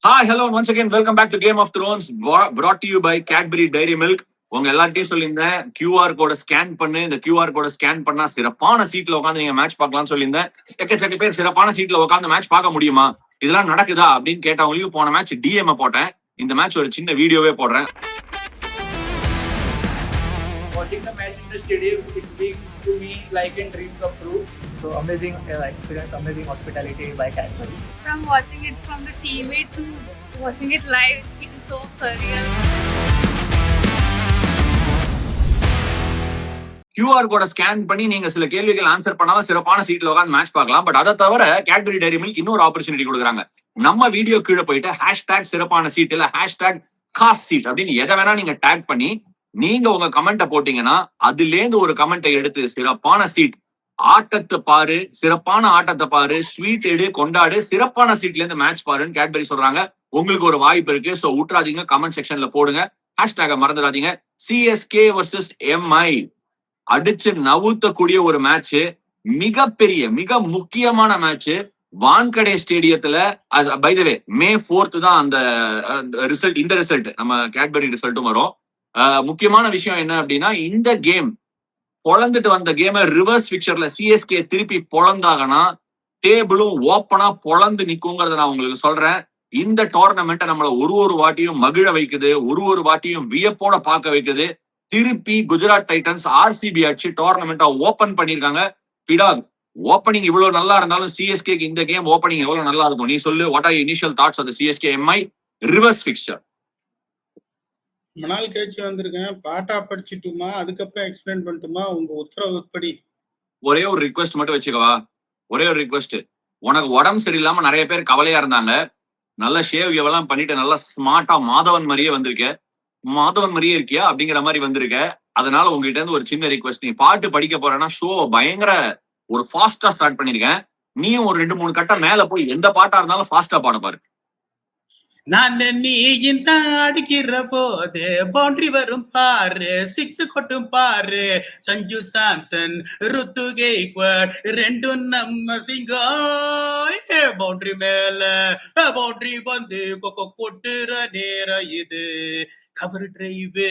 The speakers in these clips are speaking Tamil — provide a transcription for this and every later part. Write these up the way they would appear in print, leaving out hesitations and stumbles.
Hi, hello, and once again, welcome back to Game of Thrones, brought to you by Cadbury Dairy Milk. உங்க எல்லார்ட்டையும் சொல்லியிருந்தேன் QR கோட ஸ்கேன் பண்ணு. இந்த QR கோட ஸ்கேன் பண்ணா சிறப்பான சீட்ல உட்காந்து நீங்க மேட்ச் பார்க்கலாம்னு சொல்லியிருந்தேன். எக்கச்சக்க பேர் சிறப்பான சீட்ல உட்காந்து மேட்ச் பார்க்க முடியுமா, இதெல்லாம் நடக்குதா அப்படின்னு கேட்டவங்களுக்கு போன மேட்ச் DM போட்டேன். இந்த மேட்ச் ஒரு சின்ன வீடியோவே போடுறேன். Watching the match in the stadium, it's been to me like a dream come true. So amazing experience, amazing hospitality by Cadbury. From watching it from the TV to watching it live, it's been so surreal. QR கோட ஸ்கேன் பண்ணி நீங்க சில கேள்விகள் ஆன்சர் பண்ணாலும் சிறப்பான சீட்ல உட்காந்து மேட்ச் பார்க்கலாம். பட் அதை தவிர Cadbury Dairy Milk இன்னொரு ஆப்பர்ச்சுனிட்டி கொடுக்குறாங்க. நம்ம வீடியோ கீழே போயிட்டு ஹேஷ்டாக் சிறப்பான சீட் இல்ல ஹேஷ்டாக் காஸ் சீட் அப்படின்னு எதை வேணா நீங்க டேக் பண்ணி நீங்க உங்க கமெண்ட்டை போட்டீங்கன்னா அதுல இருந்து ஒரு கமெண்ட்டை எடுத்து சிறப்பான சீட், ஆட்டத்தை பாரு, சிறப்பான ஆட்டத்தை பாரு, ஸ்வீட் எடு, கொண்டாடு, சிறப்பான சீட்ல இருந்து மேட்ச் பாருன்னு கேட்பரி சொல்றாங்க. உங்களுக்கு ஒரு வாய்ப்பு இருக்கு. சோ விட்டுறாதீங்க, கமெண்ட் செக்ஷன்ல போடுங்க. ஹேஷ்டாக மறந்துடாதீங்க. CSK vs MI அடிச்சு நவுத்தக்கூடிய ஒரு மேட்ச், மிகப்பெரிய மிக முக்கியமான மேட்ச். வான்கடே ஸ்டேடியத்துல by the way May 4th தான் அந்த ரிசல்ட். இந்த ரிசல்ட் நம்ம கேட்பரி ரிசல்ட்டும் வரும். முக்கியமான விஷயம் என்ன அப்படின்னா, இந்த கேம் பொழந்துட்டு வந்த கேம ரிவர்ஸ் பிக்சர்ல CSK திருப்பி பொழந்தாங்கன்னா டேபிளும் ஓப்பனா பொழந்து நிக்குங்கிறத நான் உங்களுக்கு சொல்றேன். இந்த டோர்னமெண்ட்டை நம்மள ஒரு வாட்டியும் மகிழ வைக்குது, ஒரு வாட்டியும் வியப்போட பார்க்க வைக்குது. திருப்பி குஜராத் டைட்டன்ஸ் RCB அடிச்சு டோர்னமெண்ட்டை ஓபன் பண்ணிருக்காங்க. பிடாக் ஓப்பனிங் இவ்வளவு நல்லா இருந்தாலும் CSKக்கு இந்த கேம் ஓப்பனிங் எவ்வளவு நல்லா இருக்கும் நீ சொல்லு. What are initial thoughts of the CSK MI reverse picture? ரொம்ப நாள் கழிச்சு வந்திருக்கேன். பாட்டா படிச்சுட்டுமா அதுக்கப்புறம் எக்ஸ்பிளைன் பண்ணட்டுமா உங்க உத்தரவுப்படி? ஒரே ஒரு ரிக்வெஸ்ட் மட்டும் வச்சுக்கவா, ஒரே ஒரு ரிக்வெஸ்ட். உனக்கு உடம்பு சரியில்லாம நிறைய பேர் கவலையா இருந்தாங்க. நல்ல ஷேவ் எவ்வளவு பண்ணிட்டு நல்லா ஸ்மார்ட்டா மாதவன் மாதிரியே வந்திருக்க. மாதவன் மாதிரியே இருக்கியா அப்படிங்கிற மாதிரி வந்திருக்க. அதனால உங்ககிட்ட இருந்து ஒரு சின்ன ரிக்வெஸ்ட். நீ பாட்டு படிக்க போறேன்னா ஷோ பயங்கர ஒரு ஃபாஸ்டா ஸ்டார்ட் பண்ணிருக்கேன். நீயும் ஒரு 2-3 கட்டம் மேல போய் எந்த பாட்டா இருந்தாலும் ஃபாஸ்டா பாட பாரு. நான் நீயின் தான் அடிக்கிற போது பவுண்டரி வரும் பாரு, 6 கொட்டும் பாரு. சஞ்சு சாம்சன், ருத்து கெய்க்வாட் ரெண்டும் நம்ம சிங்கம். பவுண்டரி மேல பவுண்டரி வந்து கொட்டுற நேரம் இது. Cover drive,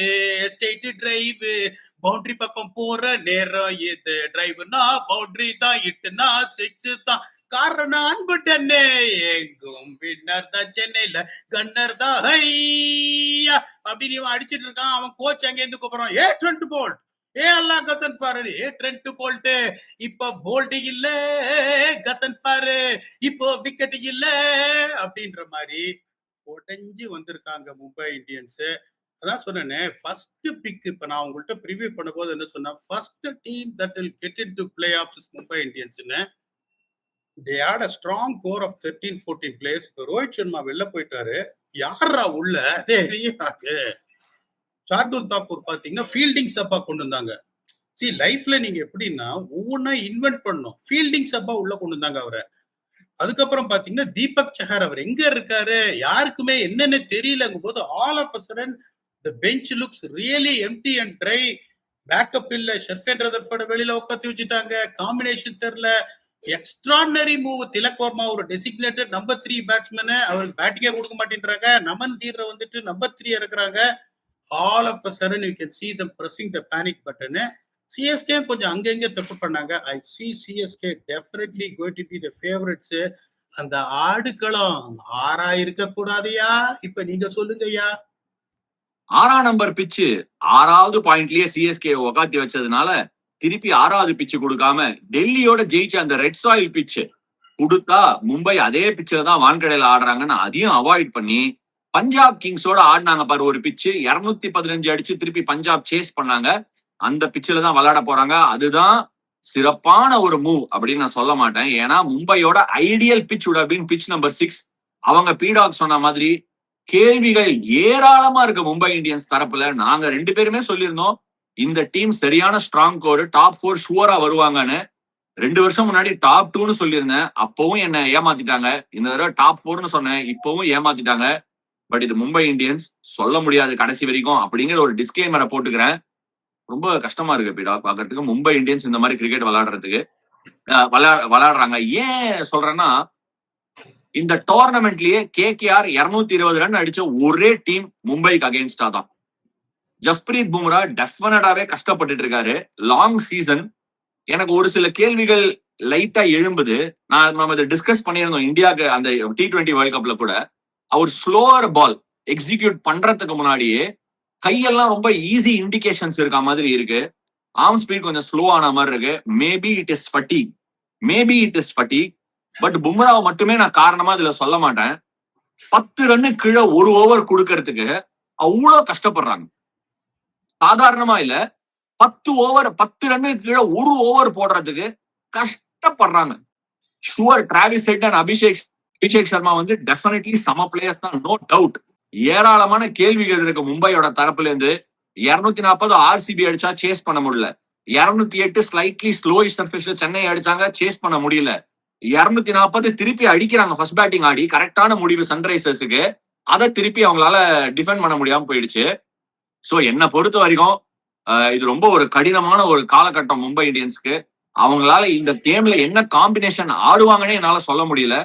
straight drive, boundary பக்கம் போற நேரம் இது. டிரைவ்னா பவுண்டரி தான், இட்டுனா 6 தான். காரணம் அன்பு டன்னே, எங்கும் வின்னர் தான், சென்னையில கன்னர் தான் ஹையா அப்படின்னு இவன் அடிச்சிட்டு இருக்கான். அவன் கோச் அங்க இருந்து கூப்பிடுறான், ஏ ட்ரெண்ட் போல்ட், ஏ அல்லா கசன் பாரு, ஏ ட்ரெண்ட் போல்ட். இப்ப போல்ட் இல்ல கசன் பாரு, இப்போ விக்கெட் இல்ல அப்படின்ற மாதிரி உடஞ்சு வந்திருக்காங்க மும்பை இந்தியன்ஸ். அதான் சொன்னேனே, ஃபர்ஸ்ட் பிக். இப்ப நான் உங்கள்கிட்ட ப்ரிவியூ பண்ண போது என்ன சொன்னேன், first team that will get into play offs is Mumbai இந்தியன்ஸ்னு. they had a strong core of 13-14 players. இப்போ ரோஹித் சர்மா வெளில போயிட்டாரு, யாரா உள்ள தெரியாது. ஷார்துல் தாக்கூர் பாத்தீங்கன்னா ஃபீல்டிங் சப்பா கொண்டு வந்தாங்க. சி லைஃப்ல நீங்க எப்படின்னா ஒவ்வொன்னா இன்வென்ட் பண்ணும். ஃபீல்டிங் சப்பா உள்ள கொண்டு வந்தாங்க அவரை. அதுக்கப்புறம் பாத்தீங்கன்னா தீபக் சஹார், அவர் எங்க இருக்காரு யாருக்குமே என்னன்னு தெரியலங்கும் போது all of a sudden the bench looks really empty and dry. Backup இல்ல, ஷெர்ஃபேன் ரதர்ஃபோர்ட வெளியில உட்காந்து வச்சுட்டாங்க, காம்பினேஷன் தெரியல. Extraordinary move. திலக் வர்மா ஒரு டெசிக்னேட்டட் நம்பர் 3 பேட்ஸ்மேன், அவருக்கு பேட்டிங்கே கொடுக்க மாட்டேன்றாங்க. நமன் தீர வந்துட்டு நம்பர் 3 இருக்கிறாங்க. All of a sudden you can see them pressing the panic button. CSK கொஞ்சம் அங்கங்க தப்பு பண்ணாங்க. I see CSK definitely going to be the favorites. அந்த ஆடுகளம் 6 இருக்க கூடாதையா? இப்ப நீங்க சொல்லுங்கய்யா. 6ஆம் நம்பர் பிச்சு 6வது பாயிண்ட்லயே CSK உக்காத்தி வச்சதுனால திருப்பி 6வது பிச்சு கொடுக்காம டெல்லியோட ஜெயிச்ச அந்த ரெட் சாயில் பிச்சு கொடுத்தா மும்பை அதே பிச்சில தான் வான்கடையில ஆடுறாங்கன்னு அதையும் அவாய்ட் பண்ணி பஞ்சாப் கிங்ஸோட ஆடினாங்க பாரு. ஒரு பிச்சு 215 அடிச்சு திருப்பி பஞ்சாப் சேஸ் பண்ணாங்க. அந்த பிச்சில தான் விளையாட போறாங்க. அதுதான் சிறப்பான ஒரு மூவ் அப்படின்னு நான் சொல்ல மாட்டேன். ஏன்னா மும்பையோட ideal pitch would have been pitch number 6. அவங்க பீடாக் சொன்ன மாதிரி கேள்விகள் ஏராளமா இருக்கு மும்பை இந்தியன்ஸ் தரப்புல. நாங்க 2 பேருமே சொல்லியிருந்தோம் இந்த டீம் சரியான ஸ்ட்ராங் கோர், டாப் 4 ஷுவரா வருவாங்கன்னு. 2 வருஷம் முன்னாடி டாப் 2ன்னு சொல்லியிருந்தேன், அப்பவும் என்ன ஏமாத்திட்டாங்க. இந்த தடவை டாப் 4ன்னு சொன்னேன், இப்பவும் ஏமாத்திட்டாங்க. பட் இது மும்பை இந்தியன்ஸ், சொல்ல முடியாது கடைசி வரைக்கும் அப்படிங்கிற ஒரு டிஸ்க்ளைமரை போட்டுக்கிறேன். ரொம்ப கஷ்டமா இருக்கு பீடா பாக்குறதுக்கு மும்பை இந்தியன்ஸ் இந்த மாதிரி கிரிக்கெட் விளையாடுறதுக்கு விளையாடுறாங்க. ஏன் சொல்றேன்னா, இந்த டோர்னமெண்ட்லயே கேகேஆர் 220 ரன் அடிச்ச ஒரே டீம் மும்பைக்கு அகேன்ஸ்டா தான். ஜஸ்பிரீத் பும்ரா டெஃபினட்டாவே கஷ்டப்பட்டுட்டு இருக்காரு. Long season. எனக்கு ஒரு சில கேள்விகள் லைட்டா எழும்புது. நம்ம இதை டிஸ்கஸ் பண்ணியிருந்தோம் இந்தியாவுக்கு அந்த T20 வேர்ல்ட் கப்ல கூட. அவர் ஸ்லோவர் பால் எக்ஸிக்யூட் பண்றதுக்கு முன்னாடியே கையெல்லாம் ரொம்ப ஈஸி இண்டிகேஷன்ஸ் இருக்க மாதிரி இருக்கு. ஆர்ம் ஸ்பீட் கொஞ்சம் ஸ்லோ ஆன மாதிரி இருக்கு. Maybe it is fatigue. But பும்ராவை மட்டுமே நான் காரணமா இதுல சொல்ல மாட்டேன். 10 ரன்னு கீழே ஒரு ஓவர் கொடுக்கறதுக்கு அவ்வளவு கஷ்டப்படுறாங்க. சாதாரணமா இல்ல. 10 ரன்னு கீழே ஒரு ஓவர் போடுறதுக்கு கஷ்டப்படுறாங்க. Sure Travis head and Abhishek Sharma வந்து டெஃபினெட்லி சம பிளேயர்ஸ் தான், நோ டவுட். ஏராளமான கேள்விகள் இருக்கு மும்பையோட தரப்புல இருந்து. 240 ஆர்சிபி அடிச்சா சேஸ் பண்ண முடியல. 208 ஸ்லைட்லி ஸ்லோயிஷ் சர்ஃபேஸ்ல சென்னை அடிச்சாங்க, சேஸ் பண்ண முடியல. 240 திருப்பி அடிக்கிறாங்க ஃபர்ஸ்ட் பேட்டிங் ஆடி. கரெக்டான முடிவு சன்ரைசர்ஸுக்கு. அதை திருப்பி அவங்களால டிஃபெண்ட் பண்ண முடியாம போயிடுச்சு. சோ என்ன பொறுத்த வரைக்கும் இது ரொம்ப ஒரு கடினமான ஒரு காலகட்டம் மும்பை இந்தியன்ஸ்க்கு. அவங்களால இந்த கேம்ல என்ன காம்பினேஷன் ஆடுவாங்கன்னு என்னால சொல்ல முடியல.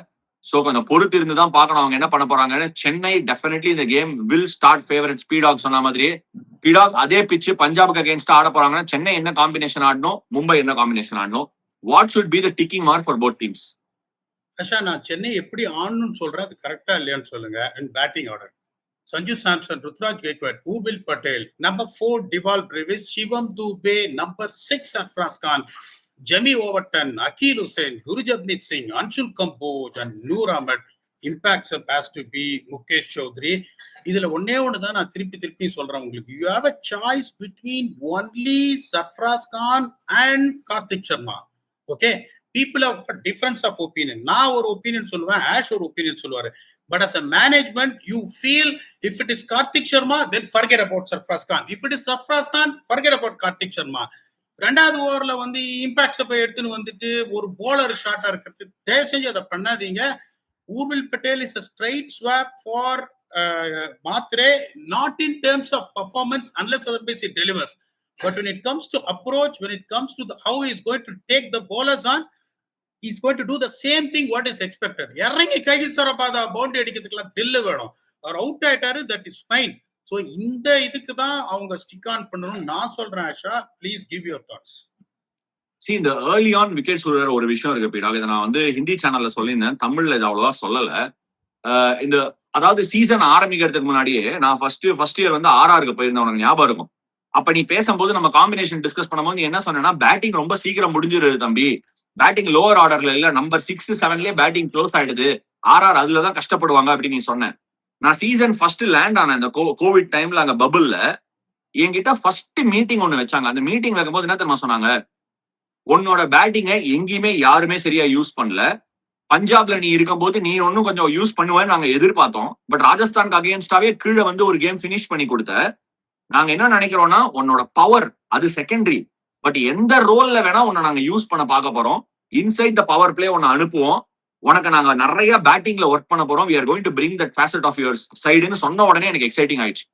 சோ கொஞ்சம் பொறுத்து இருந்து தான் பார்க்கணும் அவங்க என்ன பண்ண போறாங்கன்னு. சென்னை டெஃபினெட்லி இந்த கேம் வில் ஸ்டார்ட் ஃபேவரட். ஸ்பீடாக் சொன்ன மாதிரி ஸ்பீடாக் அதே பிச்சு பஞ்சாபுக்கு அகேன்ஸ்டா ஆட போறாங்கன்னா சென்னை என்ன காம்பினேஷன் ஆடணும், மும்பை என்ன காம்பினேஷன் ஆடணும், what should be the ticking mark for both teams? Asha, நான் சென்னை எப்படி ஆடணும்னு சொல்றேன், அது கரெக்டா இல்லையான்னு சொல்லுங்க. And batting order: Sanju Samson, Ruturaj Gaikwad, Urmil Patel, number 4 Deval Brevis, Shivam Dube, number 6 Sarfaraz Khan, Jimmy Overton, Akil Hussain, Gurjapneet Singh, Anshul Kamboj and Noor Ahmed. Impact sub has to be Mukesh Chaudhary. இதுல ஒன்னே ஒண்ணுதான் நான் திருப்பி சொல்றேன் உங்களுக்கு. You have a choice between only Sarfaraz Khan and Karthik Sharma. Okay, people have got difference of opinion. நான் ஒரு ஒப்பீனியன் சொல்லுவேன், ஆஷ் ஒரு ஒப்பீனியன் சொல்லுவாரு. But as a management, you feel if it is Karthik Sharma, then forget about Sarfaraz Khan. If it is Sarfaraz Khan, forget about Karthik Sharma. ரெண்டாவது ஓவர்ல வந்து இம்பாக்ட் போய் எடுத்துன்னு வந்துட்டு ஒரு போலர் ஷாட்டா இருக்கிறது தயவு செஞ்சு அதை பண்ணாதீங்க. ஊர்மில் Patel is a straight swap for Matre, not in terms of performance unless otherwise he delivers. But when it comes to approach, when it comes to how he is going to take the bowlers on, he's going to do the same thing what is expected. இறங்கி கைதி சரபாதா பவுண்டரி அடிக்கிறதுக்குலாம் தில்லு வேணும். அவர் அவுட் ஆயிட்டாரு, தட் இஸ் ஃபைன். ஸோ இந்த இதுக்கு தான் அவங்க ஸ்டிக் ஆன் பண்ணணும் நான் சொல்றேன். Asha, please give your thoughts. See, இந்த ஏர்லி ஆன் விக்கெட் சொல்ற ஒரு விஷயம் இருக்கு பீடா. இதை நான் வந்து ஹிந்தி சேனல்ல சொல்லியிருந்தேன், தமிழ்ல இது அவ்வளவா சொல்லல. இந்த அதாவது சீசன் ஆரம்பிக்கிறதுக்கு முன்னாடியே நான் ஃபர்ஸ்ட் இயர் வந்து ஆர்ஆருக்கு போயிருந்தேன், உனக்கு ஞாபகம் இருக்கும். அப்ப நீ பேசும்போது நம்ம காம்பினேஷன் டிஸ்கஸ் பண்ணும்போது நீ என்ன சொன்னா, பேட்டிங் ரொம்ப சீக்கிரம் முடிஞ்சிருது தம்பி, பேட்டிங் லோவர் ஆர்டர்ல இல்ல, நம்பர் 6, 7லயே பேட்டிங் க்ளோஸ் ஆயிடுது, ஆர்ஆர் அதுலதான் கஷ்டப்படுவாங்க அப்படின்னு நீ சொன்ன. நான் சீசன் ஃபர்ஸ்ட் லேண்ட் ஆனேன் இந்த கோவிட் டைம்ல அங்க பபுள்ல. என்கிட்ட ஃபர்ஸ்ட் மீட்டிங் ஒண்ணு வச்சாங்க. அந்த மீட்டிங் வைக்கும்போது என்ன தெரியுமா சொன்னாங்க, உன்னோட பேட்டிங்கை எங்கேயுமே யாருமே சரியா யூஸ் பண்ணல. பஞ்சாப்ல நீ இருக்கும்போது நீ ஒன்னும் கொஞ்சம் யூஸ் பண்ணுவேன்னு நாங்க எதிர்பார்த்தோம். பட் ராஜஸ்தானுக்கு அகேன்ஸ்டாவே கீழே வந்து ஒரு கேம் பினிஷ் பண்ணி கொடுத்த. நாங்க என்ன நினைக்கிறோம்னா, உன்னோட பவர் அது செகண்டரி, பட் எந்த ரோல்ல வேணா உன்னை நாங்க யூஸ் பண்ண பார்க்க போறோம். இன்சைட் த பவர் பிளே உன்னை அனுப்புவோம், உனக்கு நாங்க நிறைய பேட்டிங்ல ஒர்க் பண்ண போறோம், we are going to bring that facet of yours சைடுன்னு சொன்ன உடனே எனக்கு எக்ஸைட்டிங் ஆயிடுச்சு.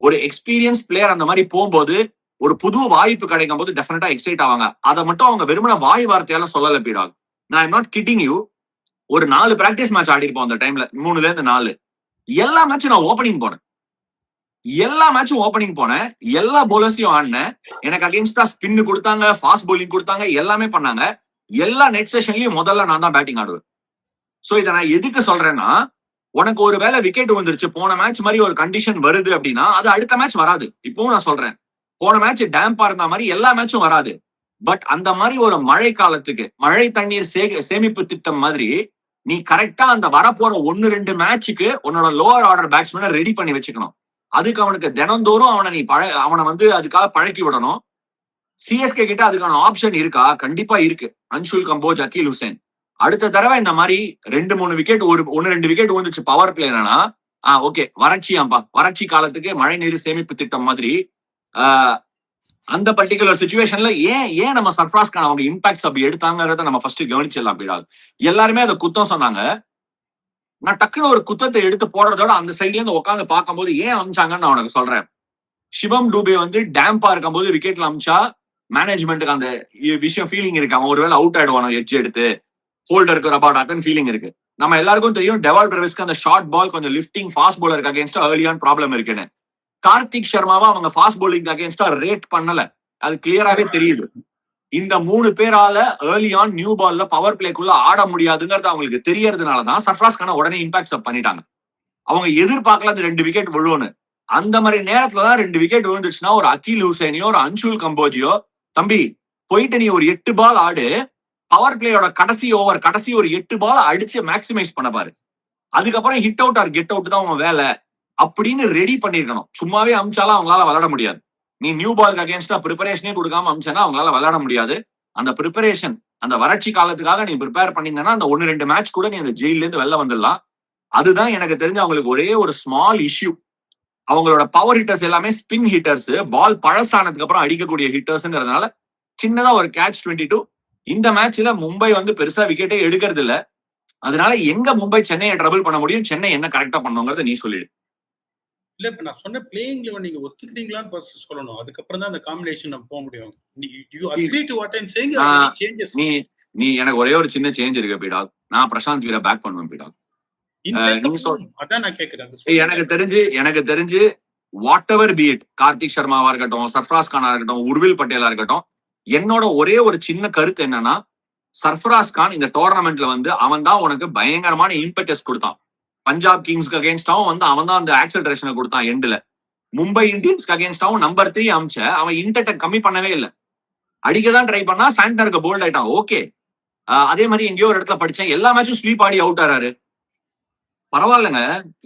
ஒரு எக்ஸ்பீரியன்ஸ் பிளேயர் அந்த மாதிரி போகும்போது, ஒரு புது வாய்ப்பு கிடைக்கும் போது டெஃபினட்டா எக்ஸைட் ஆவாங்க. அதை மட்டும் அவங்க வெறுமன வாய் வார்த்தையால சொல்லல பீடாக். நான் ஐம் நாட் கிட்டிங் யூ. ஒரு 4 பிராக்டிஸ் மேட்ச் ஆடி இருப்போம் அந்த டைம்ல, 3ல இருந்து 4. எல்லா மேட்சும் நான் ஓப்பனிங் போனேன், எல்லா போலர்ஸையும் ஆடினேன். எனக்கு அகேன்ஸ்டா ஸ்பின்னு கொடுத்தாங்க, ஃபாஸ்ட் பவுலிங் கொடுத்தாங்க, எல்லாமே பண்ணாங்க. எல்லா நெட் செஷன்லயும் முதல்ல நான் தான் பேட்டிங் ஆடுவேன். சோ இதை நான் எதுக்கு சொல்றேன்னா, உனக்கு ஒரு வேளை விக்கெட் வந்துருச்சு, போன மேட்ச் மாதிரி ஒரு கண்டிஷன் வருது அப்படின்னா அது அடுத்த மேட்ச் வராது. இப்பவும் நான் சொல்றேன், போன மேட்ச் டேம்பா இருந்த மாதிரி எல்லா மேட்சும் வராது. பட் அந்த மாதிரி ஒரு மழை காலத்துக்கு மழை தண்ணீர் சேமிப்பு திட்டம் மாதிரி நீ கரெக்டா அந்த வரப்போற 1-2 மேட்சுக்கு உன்னோட லோவர் ஆர்டர் பேட்ஸ்மேனை ரெடி பண்ணி வச்சுக்கணும். அதுக்கு அவனுக்கு தினந்தோறும் அவனை வந்து அதுக்காக பழக்கி விடணும். சிஎஸ்கே கிட்ட அதுக்கான ஆப்ஷன் இருக்கா? கண்டிப்பா இருக்கு. அன்ஷுல் கம்போஜ், அகில் ஹுசைன். அடுத்த தடவை இந்த மாதிரி 2-3 விக்கெட் 1-2 விக்கெட் வந்துச்சு பவர் பிளேனா, ஓகே வறட்சி காலத்துக்கு மழை நீர் சேமிப்பு திட்டம் மாதிரி அந்த பர்டிகுலர் சிச்சுவேஷன்ல ஏன் நம்ம சர்ஃப்ராஸ் கான் அவங்க இம்பாக்ட்ஸ் அப்படி எடுத்தாங்கிறத நம்ம ஃபர்ஸ்ட் கவனிச்சிடலாம். பீடால் எல்லாருமே அதை குத்தம் சொன்னாங்க. நான் டக்குன்னு ஒரு குத்தத்தை எடுத்து போடுறதோட அந்த சைட்ல இருந்து உட்காந்து பார்க்கும்போது ஏன் அமிச்சாங்கன்னு நான் உனக்கு சொல்றேன். சிவம் டூபே வந்து டேம்பா இருக்கும் போது விக்கெட்ல அமிச்சா மேனேஜ்மெண்ட்டுக்கு அந்த விஷயம் ஃபீலிங் இருக்கு, அவன் ஒருவேளை அவுட் ஆயிடுவானோ எட்ஜ் எடுத்து. ஹோல்டருக்கு அபவுட் அட்டன் ஃபீலிங் இருக்கு. நம்ம எல்லாருக்கும் தெரியும் டெவால் பிரவிஸ்க்கு அந்த ஷார்ட் பால் கொஞ்சம் லிஃப்டிங் ஃபாஸ்ட் பவுலருக்கு அகேன்ஸ்டா ஏர்லியான ப்ராப்ளம் இருக்குன்னு. கார்த்திக் சர்மாவா அவங்க ஃபாஸ்ட் பவுலிங் அகேன்ஸ்டா ரேட் பண்ணல, அது கிளியராவே தெரியுது. இந்த 3 பேரால ஏர்லி ஆன் நியூ பால்ல பவர் பிளேக்குள்ள ஆட முடியாதுங்கிறது அவங்களுக்கு தெரியறதுனாலதான் சர்ஃப்ராஸ் கான உடனே இம்பாக்ட் அப் பண்ணிட்டாங்க. அவங்க எதிர்பார்க்கல அந்த 2 விக்கெட் விழுவுன்னு. அந்த மாதிரி நேரத்துலதான் 2 விக்கெட் விழுந்துச்சுன்னா ஒரு அகில் ஹுசைனியோ ஒரு அன்சுல் கம்போஜியோ, தம்பி போயிட்டு நீ ஒரு 8 பால் ஆடு, பவர் பிளேயோட கடைசி ஓவர் கடைசி ஒரு 8 பால் அடிச்சு மேக்சிமைஸ் பண்ண பாரு, அதுக்கப்புறம் hit out or get out தான் உன் வேலை அப்படின்னு ரெடி பண்ணிருக்கணும். சும்மாவே அமிச்சாலும் அவங்களால விளையாட முடியாது. நீ நியூ பாலுக்கு அகேன்ஸ்டா ப்ரிப்பரேஷனே கொடுக்காம அமிச்சனா அவங்களால விளையாட முடியாது. அந்த ப்ரிப்பரேஷன் அந்த வறட்சி காலத்துக்காக நீ ப்ரிப்பேர் பண்ணிங்கன்னா அந்த 1-2 மேட்ச் கூட நீ அந்த ஜெயில இருந்து வெளில வந்துடலாம். அதுதான் எனக்கு தெரிஞ்ச அவங்களுக்கு ஒரே ஒரு ஸ்மால் இஷ்யூ. அவங்களோட பவர் ஹிட்டர்ஸ் எல்லாமே ஸ்பின் ஹிட்டர்ஸ், பால் பழசானதுக்கு அப்புறம் அடிக்கக்கூடிய ஹிட்டர்ஸ்ங்கிறதுனால சின்னதா ஒரு கேட்ச் 22. இந்த மேட்ச்ல மும்பை வந்து பெருசா விக்கெட்டே எடுக்கிறது இல்ல. அதனால எங்க மும்பை சென்னையை ட்ரபிள் பண்ண முடியும், சென்னை என்ன கரெக்டா பண்ணுங்கிறத நீ சொல்லிடு. இல்ல இப்ப நான் சொன்ன பிளேயிங் லெவன் நீங்க ஒத்துக்கிறீங்களான்னு ஃபர்ஸ்ட் சொல்லணும், அதுக்கப்புறம் தான் அந்த காம்பினேஷன் நம்ம போக முடியும். You agree to what I am saying or any changes? நீ எனக்கு ஒரே ஒரு சின்ன சேஞ்ச் இருக்கு பீடாக். நான் பிரசாந்த் வீர பேக் பண்ணுவேன் பீடாக். அதான் நான் கேக்குறேன். எனக்கு தெரிஞ்சு whatever be it, Karthik சர்மாவா இருக்கட்டும், சர்ஃப்ராஸ் கானா இருக்கட்டும், உர்வில் பட்டேலா இருக்கட்டும், என்னோட ஒரே ஒரு சின்ன கருத்து என்னன்னா, சர்ஃப்ராஸ் கான் இந்த டோர்னமெண்ட்ல வந்து அவன் தான் உனக்கு பயங்கரமான இம்பெட்டஸ் கொடுத்தான். பஞ்சாப் கிங்ஸ்க்கு அகேன்ஸ்டாவும் வந்து அவன் தான் அந்த ஆக்சலரேஷனை கொடுத்தான் எண்ட்ல. மும்பை இந்தியன்ஸ்க்கு அகேன்ஸ்டாவும் நம்பர் 3 அமிச்ச அவன் இன்டெக்ட கம்மி பண்ணவே இல்லை. அடிக்கதான் ட்ரை பண்ணா, சாண்டனருக்கு போல்ட் ஆயிட்டான். ஓகே, அதே மாதிரி எங்கேயோ ஒரு இடத்துல படிச்சேன், எல்லா மேட்சும் ஸ்வீப் ஆடி அவுட் ஆறாரு. பரவாயில்லைங்க,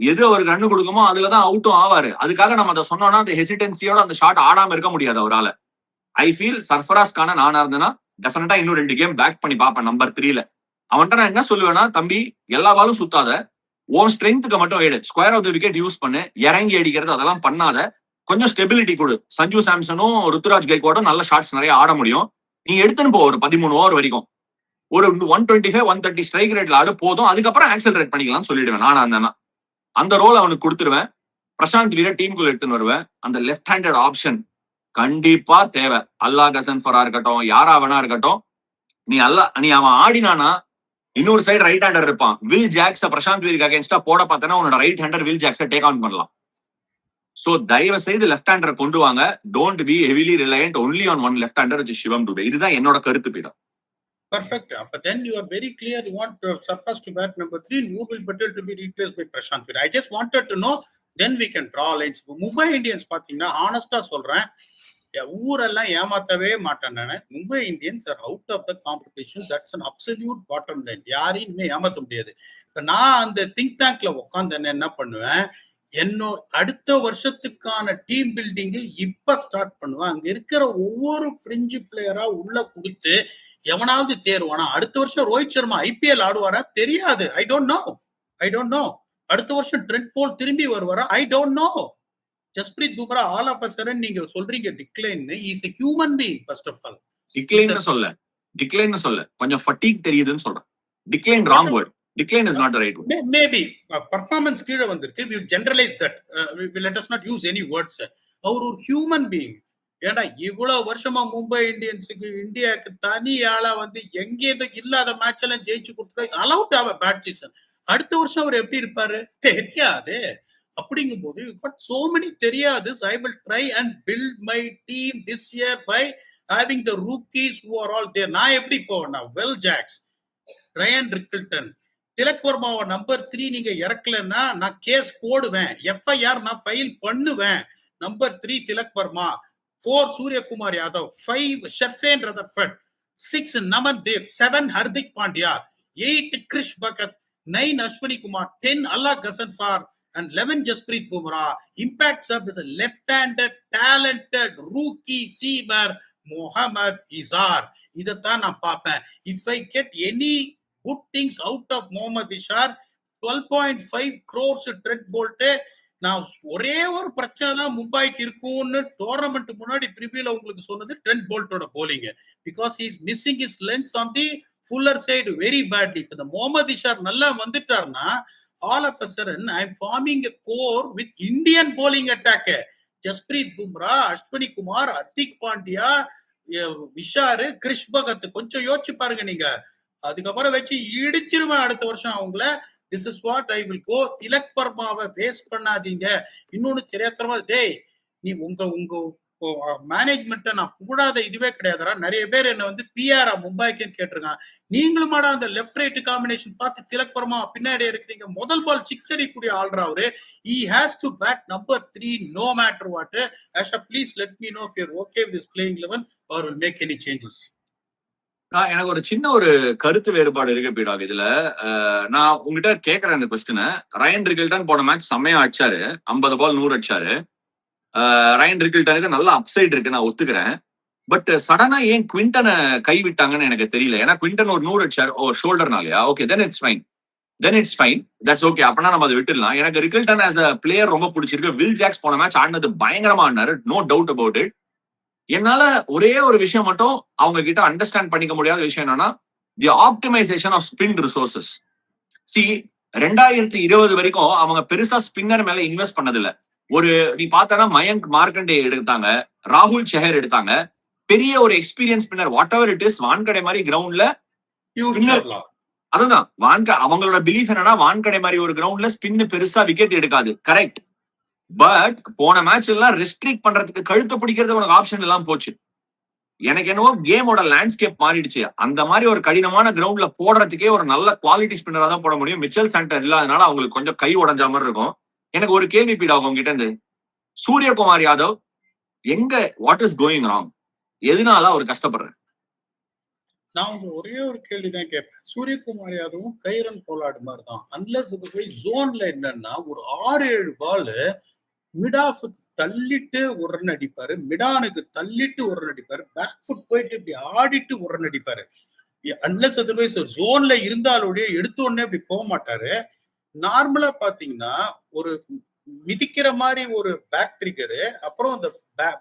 எது அவருக்கு ரன் கொடுக்குமோ அதுலதான் அவுட்டும் ஆவாரு. அதுக்காக நம்ம அதை சொன்னோம்னா அந்த ஹெசிடென்சியோட அந்த ஷாட் ஆடாம இருக்க முடியாது அவரால். ஐ ஃபீல் சர்ஃபராஸ்கான நானா இருந்தேன்னா டெஃபினட்டா இன்னும் 2 கேம் பேக் பண்ணி பார்ப்பேன் நம்பர் 3ல. அவன்கிட்ட நான் என்ன சொல்லுவேன்னா, தம்பி எல்லா பாலும் சுத்தாத, உன் ஸ்ட்ரென்த்துக்கு மட்டும் எடு, square of the wicket use பண்ணு, இறங்கி அடிக்கிறது அதெல்லாம் பண்ணாத, கொஞ்சம் ஸ்டெபிலிட்டி கொடு. சஞ்சு சாம்சனும் ருத்துராஜ் கைக்வாடும் நல்ல ஷாட்ஸ் நிறைய ஆட முடியும், நீ எடுத்துன்னு போ ஒரு 13 ஓவர் வரைக்கும், ஒரு 125-130 ஸ்ட்ரைக் ரேட்ல ஆடு போதும், அதுக்கப்புறம் ஆக்சலரேட் பண்ணிக்கலாம் சொல்லிடுவேன். நானா இருந்தேன்னா அந்த ரோல் அவனுக்கு கொடுத்துருவேன். பிரசாந்த் வீர டீமுக்குள்ள எடுத்துன்னு வருவேன். அந்த லெஃப்ட் ஹேண்டட் ஆப்ஷன் கண்டிப்பா தேவை. அல்லா கசன்ஃபரா இருக்கட்டும், யாரா வேணா இருக்கட்டும், நீ அவன் ஆடினானா இன்னொரு சைடு ரைட் ஹேண்டர் இருப்பான். வில் ஜாக்ஸ பிரசாந்த் வீருக்கு அகேன்ஸ்டா போட பார்த்தனா உன்னோட right hander Will Jacks take on பண்ணலாம். சோ தயவு செய்து லெஃப்ட் ஹேண்டரை கொண்டு வாங்க. Don't be heavily reliant only on one left hander which Shivam Dube. இதுதான் என்னோட கருத்து பீடம். Perfect. But then you are very clear you want Sarfraz to bat number 3 and Urbil Patel to be replaced by Prashant Veera. I just wanted to know, then we can draw lines. Mumbai Indians பாத்தீங்கன்னா honest-ஆ சொல்றேன், ஊரெல்லாம் ஏமாத்தவே மாட்டேன் நானு. Mumbai Indians are out of the competition. That's an absolute bottom line. யாரையும் ஏமாத்த முடியாது. இப்ப நான் அந்த திங்க் டேங்க்ல உட்காந்து என்ன பண்ணுவேன், அடுத்த வருஷத்துக்கான டீம் பில்டிங் இப்ப ஸ்டார்ட் பண்ணுவேன். அங்க இருக்கிற ஒவ்வொரு பிரிஞ்சு பிளேயரா உள்ள கொடுத்து எவனாவது தேர்வானா. அடுத்த வருஷம் ரோஹித் சர்மா ஐபிஎல் ஆடுவாரா தெரியாது. I don't know. அடுத்த வருஷம் ட்ரெண்ட் போல் திரும்பி வருவாரா? I don't know. Jasprit Bumrah all of a sudden நீங்க சொல்றீங்க decline. Is a human being first of all. Decline சொல்ல கொஞ்சம் ஃபட்டீக் தெரியுதுன்னு சொல்றேன். Decline wrong word. Decline is not the right word. Maybe performance கீழ வந்திருக்கு. We will generalize that. Let us not use any words. அவர் ஒரு ஹியூமன் பீயிங். ஏன்னா இவ்வளவு வருஷமா மும்பை இந்தியன்ஸுக்கு இந்தியாவுக்கு தனி ஆளா வந்து எங்கேயும் இல்லாத மேட்ச் எல்லாம் ஜெயிச்சு கொடுத்துருக்காரு. அலவுட் ஆவ பேட் சீசன். அடுத்த வருஷம் அவர் எப்படி இருப்பாரு தெரியாது. அப்படிங்கும் போது so many தெரியாது. I will try and build my team this year by having the rookies who are all there. நான் எப்படி போவேன்னா, Will Jacks, Ryan Rickelton, Tilak வர்மாவை நம்பர் 3 நீங்க இறக்கலன்னா நான் கேஸ் போடுவேன். எஃப்ஐஆர் நான் ஃபைல் பண்ணுவேன். Number 3 Tilak Varma, 4 Suryakumar Yadav, 5 Sherfane Rutherford, 6 Naman தேவ், 7 Hardik Pandya, 8 Krish Bhagat, 9 Ashwani Kumar, 10 Allah Ghazanfar and 11 Jasprit Bumrah. Impact sub is a left-handed talented rookie seamer Mohammad Izhar. இதைத்தான் நான் பார்ப்பேன். If I get any good things out of Mohammad Izhar, 12.5 crores Trent Bolt. நான் ஒரே ஒரு பிரச்சனை தான் மும்பைக்கு இருக்கும்னு டோர்னமெண்ட் முன்னாடி பிரிவியூல உங்களுக்கு சொன்னது ட்ரெண்ட் போல்ட்டோட bowling. Because he is missing his length on the fuller side very badly. இப்ப இந்த முகமது இஷார் நல்லா வந்துட்டாருன்னா all of a sudden I am forming a core with Indian bowling attack. Jasprit Bumrah, Ashwini Kumar, Hardik Pandya, விஷாரு, Girish Bhagat. கொஞ்சம் யோசிச்சு பாருங்க நீங்க. அதுக்கப்புறம் வச்சு இடிச்சிருவேன் அடுத்த வருஷம் அவங்கள. This is what I will go. Tilak வர்மாவை வேஸ்ட் பண்ணாதீங்க. இன்னொன்னு தெரியாதரமா, டேய் நீ உங்க உங்க மேனேஜ்மெண்ட்டை நான் கூடாத இதுவே கிடையாதுடா. நிறைய பேர் என்ன வந்து பிஆரா மும்பைக்குன்னு கேட்டிருக்காங்க. நீங்களுமாடா அந்த லெஃப்ட் ரைட் காம்பினேஷன் பார்த்து திலக் வர்மா பின்னாடி இருக்கிறீங்க. முதல் பால் 6 அடிக்கூடிய ஆல்ரா அவரு. He has to bat number 3 no matter what. Asha, please let me know if you're okay with this playing 11 or will make any changes. எனக்கு ஒரு சின்ன ஒரு கருத்து வேறுபாடு இருக்கு பீடாக் இதுல. நான் உங்ககிட்ட கேட்கறேன் இந்த கொஸ்டினை. ரயன் ரிகில்டன் போன மேட்ச் செம்மையா அடிச்சாரு, 50 பால் 100 அடிச்சாரு. ரயன் ரிகில்டனுக்கு நல்ல அப்சைட் இருக்கு, நான் ஒத்துக்கிறேன். பட் சடனா ஏன் குவிண்டனை கைவிட்டாங்கன்னு எனக்கு தெரியல. ஏன்னா குவிண்டன் ஒரு 100 அடிச்சாரு ஷோல்டர்னாலயா? Okay, then it's fine, that's okay. அப்பனா நம்ம அதை விட்டுடலாம். எனக்கு ரிகில்டன் ஆஸ் அ பிளேயர் ரொம்ப பிடிச்சிருக்கு. வில் ஜாக்ஸ் போன மேட்ச் ஆடினது பயங்கரமா ஆடினாரு, நோ டவுட் அபவுட் இட். என்னால ஒரே ஒரு விஷயம் மட்டும் அவங்க கிட்ட அண்டர்ஸ்டாண்ட் பண்ணிக்க முடியாத விஷயம் என்னன்னா, the optimisation of spin resources. சி 2020 வரைக்கும் அவங்க பெருசா ஸ்பின்னர் மேல இன்வெஸ்ட் பண்ணதில்ல. நீ பார்த்தனா மயங்க் மார்க்கண்டே எடுத்தாங்க, ராகுல் செஹர் எடுத்தாங்க, பெரிய ஒரு experience spinner what ever it is. Wankhede மாதிரி கிரவுண்ட்ல அதுதான் அவங்களோட பிலீஃப் என்னன்னா, வான்கடை மாதிரி ஒரு கிரவுண்ட்ல ஸ்பின் பெருசா விக்கெட் எடுக்காது, கரெக்ட். பட் போன மேட்ச் எல்லாம் ரெஸ்ட்ரிக்ட் பண்றதுக்கு கழுத்து பிடிக்கிறது உனக்கு ஆப்ஷன் எல்லாம் போச்சு. எனக்கு என்னவோ கேமோட லேண்ட்ஸ்கேப் மாறிடுச்சு. அந்த மாதிரி ஒரு கடினமான கிரவுண்ட்ல போடுறதுக்கே ஒரு நல்ல குவாலிட்டி ஸ்பின்னரா தான் போட முடியும். மிச்சல் சாண்டர் இல்லாதனால அவங்களுக்கு கொஞ்சம் கை உடஞ்ச மாதிரி இருக்கும். எனக்கு ஒரு கேள்வி பீடாகும் உங்ககிட்ட இருந்து. சூரியகுமார் யாதவ் எங்க, வாட் இஸ் கோயிங் ராங்? எதனால அவர் கஷ்டப்படுறேன்? நான் ஒரே ஒரு கேள்விதான் கேட்பேன். சூரியகுமார் யாதவும் கைரன் போலாடு மாதிரி தான். அன்லஸ் இது போய் ஜோன்ல என்னன்னா ஒரு 6-7 பால் மிட் ஆஃப் தள்ளிட்டு ஒரு ரன் அடிப்பாரு, மிடானுக்கு தள்ளிட்டு ஒரு ரன் அடிப்பாரு, பேக் ஃபுட் போயிட்டு இப்படி ஆடிட்டு ஒரு ரன் அடிப்பாரு. அன்லஸ் அதர்வைஸ் ஒரு ஜோன்ல இருந்தாலுடைய எடுத்த உடனே இப்படி போக மாட்டாரு. நார்மலா பாத்தீங்கன்னா ஒரு மிதிக்கிற மாதிரி ஒரு பேக் ட்ரிகரு, அப்புறம் அந்த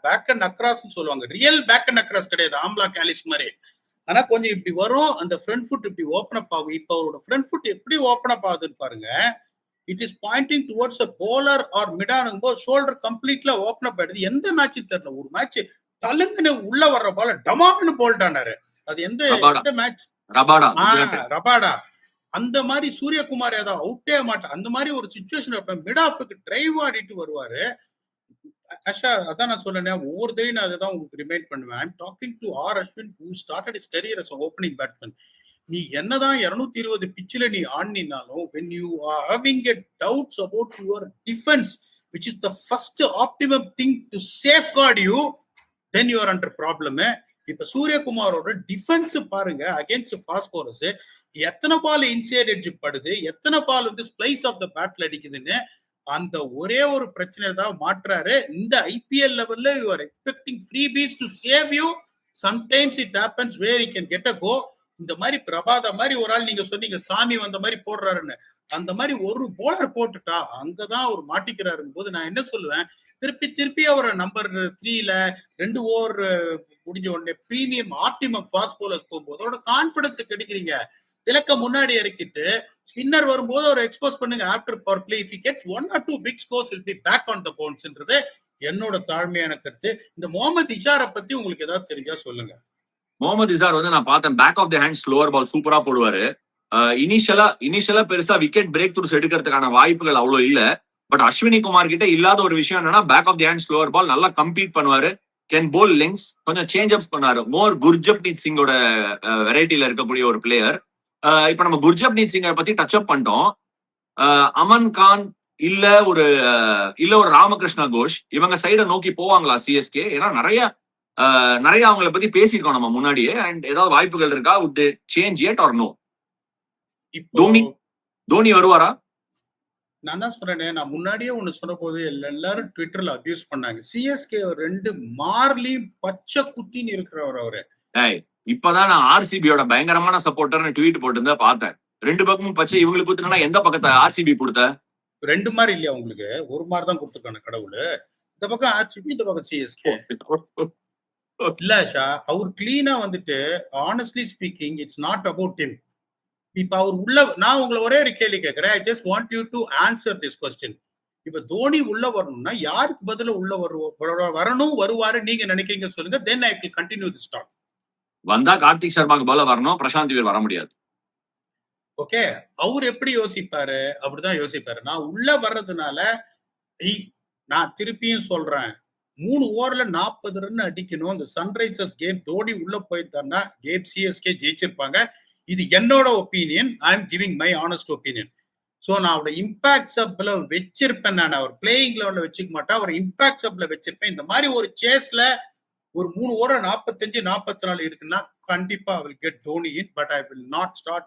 பேக் அண்ட் அக்ராஸ் சொல்லுவாங்க. ரியல் பேக் அண்ட் அக்ராஸ் கிடையாது, ஆம்லா கேலிஸ் மாதிரி. ஆனா கொஞ்சம் இப்படி வரும், அந்த ஃப்ரண்ட் ஃபுட் இப்படி ஓப்பன் அப் ஆகும். இப்ப அவரோட ஃப்ரண்ட் ஃபுட் எப்படி ஓப்பன் அப் ஆகுதுன்னு பாருங்க. It is pointing towards a bowler or மிடானும் போது ஷோல்டர் கம்ப்ளீட்ல ஓப்பன் அப் ஆயிடுது. எந்த மேட்ச் தெரியல, ஒரு மேட்ச் தலுங்குன்னு உள்ள வர்ற போல டமான்னு போல்ட் ஆனாரு. அது எந்த மேட்ச்? ரபாடா. அந்த மாதிரி சூரியகுமார் யாதவ் அவுட்டே மாட்டான். அந்த மாதிரி ஒரு சிச்சுவேஷன் மிட் ஆஃபுக்கு டிரைவ் ஆடிட்டு வருவாரு. அஷா, அதான் நான் சொன்னேன், ஒவ்வொரு தடையும் நான் அதான் உங்களுக்கு ரிமைண்ட் பண்ணுவேன். I'm talking to R Ashwin who started his career as opening batsman. நீ என்னதான் 220 பிச்சில நீ ஆடினாலும் when you are having a doubts about your defense, which is the first optimum thing to safeguard you, then you are under problem. இப்ப சூரியகுமாரோட டிஃபென்ஸ் பாருங்க அகேன்ஸ்ட் ஃபாஸ்ட் பவுலர்ஸ். எத்தனை பால் இன்சைட் எட்ஜ் படுது, எத்தனை பால் வந்து ஸ்ப்ளைஸ் ஆஃப் த பேட்ல அடிக்குதுன்னு அந்த ஒரே ஒரு பிரச்சனை தான் மாற்றாரு. இந்த ஐபிஎல் லெவல்ல you are expecting freebies to save you. Sometimes it happens where you can get a go. இந்த மாதிரி பிரபாதா மாதிரி ஒரு ஆள் நீங்க சொன்னீங்க சாமி வந்த மாதிரி போடுறாருன்னு, அந்த மாதிரி ஒரு போலர் போட்டுட்டா அங்கதான் அவர் மாட்டிக்கிறாருங்க போது நான் என்ன சொல்லுவேன், திருப்பி அவரை நம்பர் 3ல 2 ஓவர் முடிஞ்ச உடனே பிரீமியம் ஆப்டிமம் ஃபாஸ்ட் போலர்ஸ் போகும்போது அவரோட கான்பிடன்ஸ் கிடைக்கிறீங்க. திலக்க முன்னாடி இறக்கிட்டு ஸ்பின்னர் வரும்போது அவர் எக்ஸ்போஸ் பண்ணுங்க. After power play if he gets 1 or 2 big scores will be back on the பவுன்ஸ்ன்றது என்னோட தாழ்மையான கருத்து. இந்த முகமது இஷாரை பத்தி உங்களுக்கு ஏதாவது தெரிஞ்சா சொல்லுங்க. முகமது இசார் வந்து நான் பார்த்தேன், back of the hand slower ball சூப்பரா போடுவாரு. இனிஷியலா பெருசா விக்கெட் பிரேக் த்ரூஸ் எடுக்கிறதுக்கான வாய்ப்புகள் அவ்வளவு இல்ல. பட் அஸ்வினி குமார் கிட்ட இல்லாத ஒரு விஷயம் என்னன்னா, back of the hand slower ball நல்லா கம்பீட் பண்ணுவாரு, கேன் போல் லெங்ஸ், கொஞ்சம் சேஞ்ச் அப்ஸ் பண்ணாரு. மோர் குர்ஜப்னீத் சிங்கோட வெரைட்டில இருக்கக்கூடிய ஒரு பிளேயர். இப்ப நம்ம குர்ஜப்னீத் சிங்கை பத்தி டச் அப் பண்ணிட்டோம். அமன் கான் இல்ல ஒரு ராமகிருஷ்ணா கோஷ் இவங்க சைட நோக்கி போவாங்களா சிஎஸ்கே? ஏன்னா நிறைய அவங்கள பத்தி பேசியிருக்கோம் நம்ம முன்னாடியே. அண்ட் ஏதாவது வாய்ப்புகள் இருக்கா? would they change yet or no? Dhoni வருவாரா? நான் தான் சொல்றேனே, நான் முன்னாடியே ஒண்ணு சொன்ன போது எல்லாரும் ட்விட்டர்ல அபியூஸ் பண்ணாங்க. சிஎஸ்கே 2 மார்லையும் பச்சை குத்தின்னு இருக்கிறவர் அவரு. இப்பதான் நான் ஆர்சிபியோட பயங்கரமான சப்போர்ட்டர்னு ட்வீட் போட்டு பார்த்தேன். 2 பக்கமும் பச்சை. இவங்களுக்கு குத்துனா எந்த பக்கத்தை ஆர்சிபி கொடுத்த? 2 மாதிரி இல்லையா உங்களுக்கு? ஒரு மாதிரி தான் கொடுத்துருக்காங்க கடவுள். இந்த பக்கம் ஆர்சிபி, இந்த பக்கம் சிஎஸ்கே. இல்ல ஷா, அவர் கிளீனா வந்துட்டு honestly speaking it's not about him. இப்ப அவர் உள்ள, நான் உங்களை ஒரே ஒரு கேள்வி கேட்கிறேன். I just want you to answer this question. இப்ப தோனி உள்ள வரணும்னா யாருக்கு பதில உள்ள வருவாரு நீங்க நினைக்கிறீங்க சொல்லுங்க. Then I will continue this talk. வந்தா கார்த்திக் சர்மாக்கு பதிலா வரணும், பிரசாந்த் வீர் வர முடியாது. ஓகே, அவர் எப்படி யோசிப்பாரு? அப்படிதான் யோசிப்பாரு. நான் உள்ள வர்றதுனால நான் திருப்பியும் சொல்றேன், 3 ஓவர்ல 40 ரன் அடிக்கணும். இந்த சன்ரைசர்ஸ் கேம் தோனி உள்ள போயிருந்தாருன்னா கேம் சிஎஸ்கே ஜெயிச்சிருப்பாங்க. இது என்னோட opinion. I am giving my honest opinion. So நான் அவரோட இம்பாக்ட் சப்ல வச்சிருப்பேன். நான் அவர் பிளேயிங் லெவல்ல வச்சுக்க மாட்டேன், அவர் இம்பாக்ட் சப்ல வச்சிருப்பேன். இந்த மாதிரி ஒரு சேஸ்ல ஒரு 3 ஓவர் 45 44 இருக்குன்னா கண்டிப்பா I will get Dhoni in, but I will not start.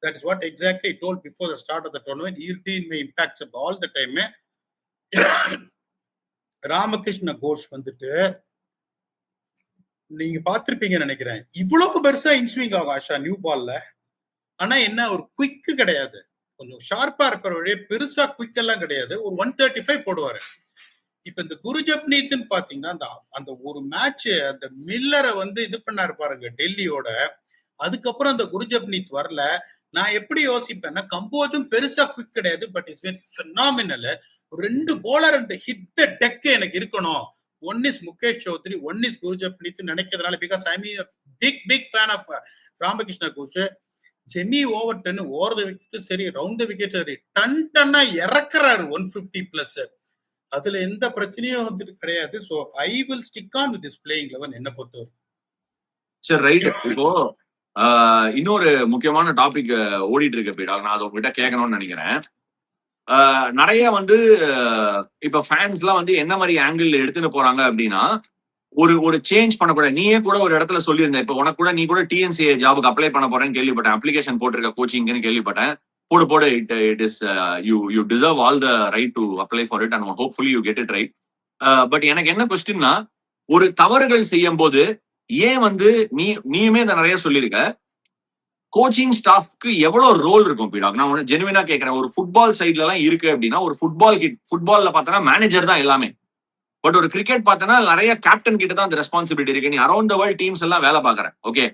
That is what exactly I told before the start of the tournament. He will be in my impact sub all the time. Ramakrishna Ghosh வந்துட்டு நீங்க பார்த்திருப்பீங்கன்னு நினைக்கிறேன், இவ்வளவு பெருசா இன்ஸ்விங் ஆகும் ஆஷா நியூ பால்ல. ஆனா என்ன, ஒரு குவிக் கிடையாது, கொஞ்சம் ஷார்ப்பா இருக்கிற வழியே பெருசா குவிக் எல்லாம் கிடையாது. ஒரு 135 போடுவாரு. இப்ப இந்த குருஜப்னீத்னு பாத்தீங்கன்னா அந்த ஒரு மேட்ச் அந்த மில்லரை வந்து இது பண்ணாரு பாருங்க டெல்லியோட, அதுக்கப்புறம் அந்த குருஜப்னீத் வரல. நான் எப்படி யோசிப்பேன்னா, கம்போஜும் பெருசா குவிக் கிடையாது, but it's very phenomenal. 2 bowler அந்த ஹிட் த டெக் எனக்கு இருக்கணும். One is Mukesh Choudhary, one is Gurjapneet நினைக்கிறதுனால, because I mean big fan of Ramakrishna Ghosh. செமி ஓவர் 10 ஓவர் த விக்கெட் சரி, ரவுண்ட் த விக்கெட் சரி, டன்னா இறக்குறாரு 150 பிளஸ். அதுல எந்த பிரச்சனையும் வந்துட்டு கிடையாது. So I will stick on with this playing 11 என்ன பொறுத்தவரை. சரி, ரைட். இப்போ இன்னொரு முக்கியமான டாபிக் ஓடிட்டு இருக்கு பீடா, நான் அதை உங்ககிட்ட கேட்கணும்னு நினைக்கிறேன். நிறைய வந்து இப்ப ஃபேன்ஸ் எல்லாம் வந்து என்ன மாதிரி ஆங்கிள் எடுத்துட்டு போறாங்க அப்படின்னா, ஒரு சேஞ்ச் பண்ணக்கூடாது. நீயே கூட ஒரு இடத்துல சொல்லியிருந்த, இப்ப உனக்கு கூட நீ கூட டிஎன்சிஏ ஜாபுக்கு அப்ளை பண்ண போறேன்னு கேள்விப்பட்டேன், அப்ளிகேஷன் போட்டிருக்க கோச்சிங்னு கேள்விப்பட்டேன். போடு it is you deserve all the right to apply for it and hopefully you get it right. But எனக்கு என்ன கொஸ்டின்னா, ஒரு தவறுகள் செய்யும் போது ஏன் வந்து நீயுமே இதை நிறைய சொல்லியிருக்க, கோச்சிங் ஸ்டாஃப்க்கு எவ்வளவு ரோல் இருக்கும் பீடாக்? நான் உன ஜெனுவினா கேட்கறேன். ஒரு ஃபுட்பால் சைட்ல எல்லாம் இருக்கு அப்படின்னா, ஒரு ஃபுட்பால்ல பார்த்தோன்னா மேனேஜர் தான் எல்லாமே. பட் ஒரு கிரிக்கெட் பார்த்தோன்னா நிறைய கேப்டன் கிட்ட தான் அந்த ரெஸ்பான்சிபிலிட்டி இருக்கு. நீ அரௌண்ட் த வேர்ல்ட் டீம்ஸ் எல்லாம் வேலை பார்க்கறேன். ஓகே,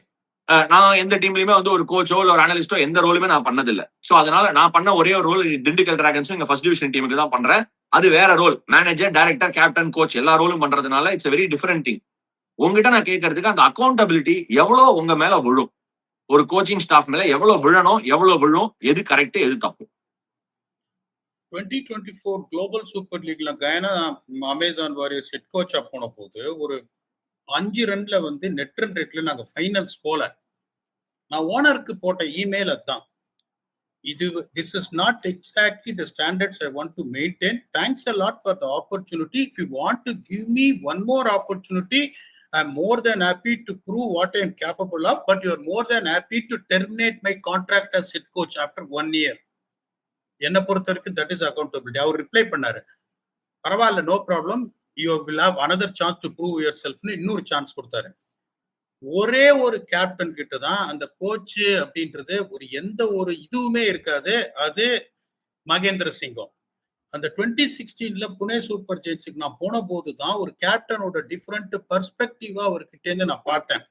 நான் எந்த டீம்லயுமே வந்து ஒரு கோச்சோ இல்ல ஒரு அனலிஸ்டோ எந்த ரோலுமே நான் பண்ணதில்லை. சோ அதனால நான் பண்ண ஒரே ஒரு ரோல் திண்டுக்கல் டிராகன்ஸும் எங்க ஃபர்ஸ்ட் டிவிஷன் டீமுக்கு தான் பண்றேன். அது வேற role, manager, director, captain, coach எல்லா ரோலும் பண்றதுனால இட்ஸ் வெரி டிஃபரெண்ட் திங். உங்ககிட்ட நான் கேட்கறதுக்கு அந்த அக்கௌண்டபிலிட்டி எவ்வளவு உங்க மேல விழும், ஒரு கோச்சிங் ஸ்டாஃப் மேல எவ்வளவு விழணும், எவ்வளவு விழும், எது கரெக்ட் எது தப்பு? 2024 global super லீக்ல கயனா Amazon warriors head கோச்சா போன போது ஒரு 5 ரன்ல வந்து நெட் ரன் ரேட்ல நாங்க ஃபைனல்ஸ் போல. நான் ஓனருக்கு போட்ட இமெயில் அதான், this is not exactly the standards I want to maintain. Thanks a lot for the opportunity. If you want to give me one more opportunity, I'm more than happy to prove what I am capable of, but you're more than happy to terminate my contract as head coach after 1 year. என்ன பொறுத்த வரைக்கும் that is accountability. அவர் ரிப்ளை பண்ணாரு, பரவாயில்ல, no problem, you will have another chance to prove yourselfனு இன்னொரு சான்ஸ் கொடுத்தாரு. ஒரே ஒரு கேப்டன் கிட்ட தான் அந்த கோச் அப்படின்றது ஒரு எந்த ஒரு இதுவுமே இருக்காது, அது மகேந்திர சிங்கம். அந்த 2016 புனே சூப்பர் ஜெயின்ஸுக்கு நான் போன போது தான் ஒரு கேப்டனோட டிஃபரெண்ட் பர்ஸ்பெக்டிவா அவர்கிட்ட இருந்து நான் பார்த்தேன்.